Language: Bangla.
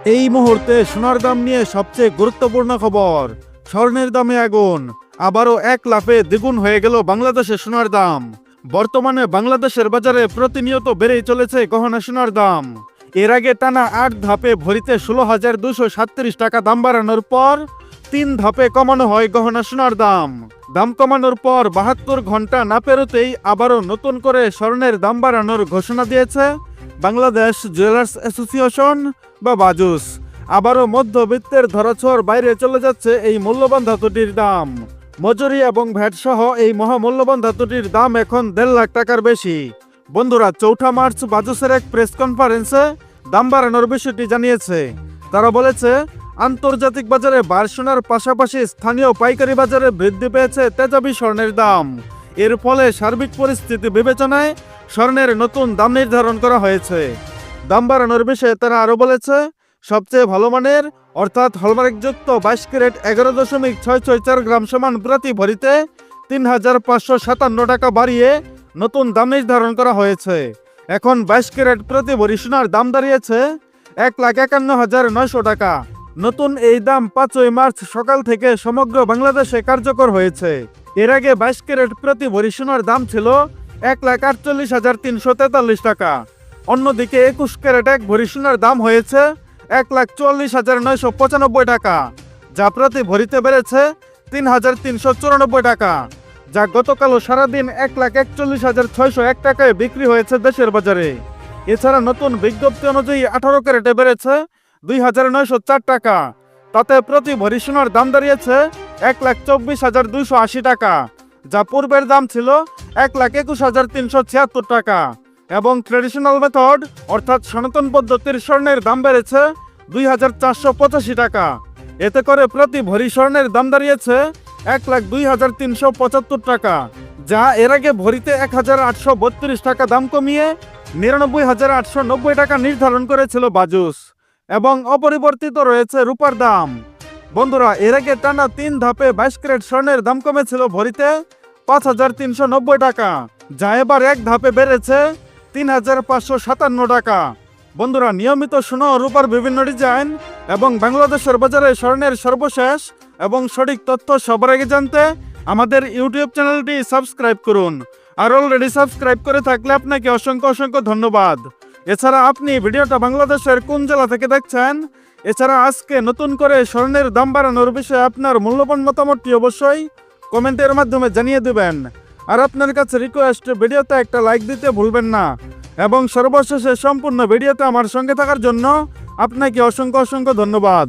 এই মুহূর্তে সোনার দাম নিয়ে সবচেয়ে গুরুত্বপূর্ণ খবর। স্বর্ণের দামে আগুন, আবারও এক লাফে দ্বিগুণ হয়ে গেল বাংলাদেশের সোনার দাম। বর্তমানে বাংলাদেশের বাজারে প্রতিনিয়ত বেড়েই চলেছে গহনা সোনার দাম। এর আগে টানা ৮ ধাপে ভরিতে ১৬,২৩৭ টাকা দাম বাড়ানোর পর ৩ ধাপে কমানো হয় গহনা সোনার দাম। দাম কমানোর পর ৭২ ঘন্টা না পেরোতেই আবারও নতুন করে স্বর্ণের দাম বাড়ানোর ঘোষণা দিয়েছে বাংলাদেশ জুয়েলার্স অ্যাসোসিয়েশন বা বাজুস। আবারও মধ্যবিত্তের ধরাছোঁয়ার বাইরে চলে যাচ্ছে এই মূল্যবান ধাতুটির দাম। মজুরি এবং ভ্যাট সহ এই মহামূল্যবান ধাতুটির দাম এখন ১.৫ লাখ টাকার বেশি। বন্ধুরা, ৪ মার্চ বাজুসের এক প্রেস কনফারেন্সে দাম বাড়ানোর বিষয়টি জানিয়েছে। তারা বলেছে, আন্তর্জাতিক বাজারে বার সোনার পাশাপাশি স্থানীয় পাইকারি বাজারে বৃদ্ধি পেয়েছে তেজাবি স্বর্ণের দাম। এর ফলে সার্বিক পরিস্থিতি বিবেচনায় স্বর্ণের নতুন দাম নির্ধারণ করা হয়েছে। দাম বাড়ানোর বিষয়ে তারা আরও বলেছে, সবচেয়ে ভালো মানের অর্থাৎ হলমার্কযুক্ত ২২ ক্যারেট ১১.৬৬৪ গ্রাম সমান প্রতি ভরিতে ৩,৫৫৭ টাকা বাড়িয়ে নতুন দাম নির্ধারণ করা হয়েছে। এখন ২২ ক্যারেট প্রতি ভরি সোনার দাম দাঁড়িয়েছে ১,৫১,৯০০ টাকা। নতুন এই দাম ৫ই মার্চ সকাল থেকে সমগ্র বাংলাদেশে কার্যকর হয়েছে। এর আগে ২২ ক্যারেট প্রতি ভরি সোনার দাম ছিল ১,৪৮,৩৪৩ টাকা। অন্যদিকে ২১ ক্যারেট এক ভরি সোনার দাম হয়েছে ১,৪৪,৯৯৫ টাকা, যা প্রতি ভরিতে বেড়েছে ৩,৩৯৪ টাকা, যা গতকালও সারাদিন ১,৪১,৬০১ টাকায় বিক্রি হয়েছে দেশের বাজারে। এছাড়া নতুন বিজ্ঞপ্তি অনুযায়ী ১৮ ক্যারেটে বেড়েছে ২,৯০৪ টাকা। তাতে প্রতি ভরি সোনার দাম দাঁড়িয়েছে ১,২৪,২৮০ টাকা, যা পূর্বের দাম ছিল ১,২১,৩৭৬ টাকা। এবং ট্রেডিশনাল মেথড অর্থাৎ সনাতন পদ্ধতির স্বর্ণের দাম বেড়েছে ২,৪৮৫ টাকা। এতে করে প্রতি ভরি স্বর্ণের দাম দাঁড়িয়েছে ১,০২,৩৭৫ টাকা, যা এর আগে ভরিতে ১,৮৩২ টাকা দাম কমিয়ে ৯৯,৮৯০ টাকা নির্ধারণ করেছিল বাজুস। এবং অপরিবর্তিত রয়েছে রূপার দাম। বন্ধুরা, এর আগে টানা ৩ ধাপে ২২ ক্যারেট স্বর্ণের দাম কমেছিল ভরিতে ৫,৩৯০ টাকা, যা এবার এক ধাপে বেড়েছে ৩,৫৫৭ টাকা। বন্ধুরা, নিয়মিত সোনা ও রূপার বিভিন্ন ডিজাইন এবং বাংলাদেশের বাজারে স্বর্ণের সর্বশেষ এবং সঠিক তথ্য সবার আগে জানতে আমাদের ইউটিউব চ্যানেলটি সাবস্ক্রাইব করুন। আর অলরেডি সাবস্ক্রাইব করে থাকলে আপনাকে অসংখ্য ধন্যবাদ। এছাড়া আপনি ভিডিওটা বাংলাদেশের কোন জেলা থেকে দেখছেন? এছাড়া আজকে নতুন করে স্বর্ণের দাম বাড়ানোর বিষয়ে আপনার মূল্যবান মতামতটি অবশ্যই কমেন্টের মাধ্যমে জানিয়ে দেবেন। আর আপনার কাছে রিকোয়েস্ট, ভিডিওতে একটা লাইক দিতে ভুলবেন না। এবং সর্বশেষে সম্পূর্ণ ভিডিওতে আমার সঙ্গে থাকার জন্য আপনাকে অসংখ্য ধন্যবাদ।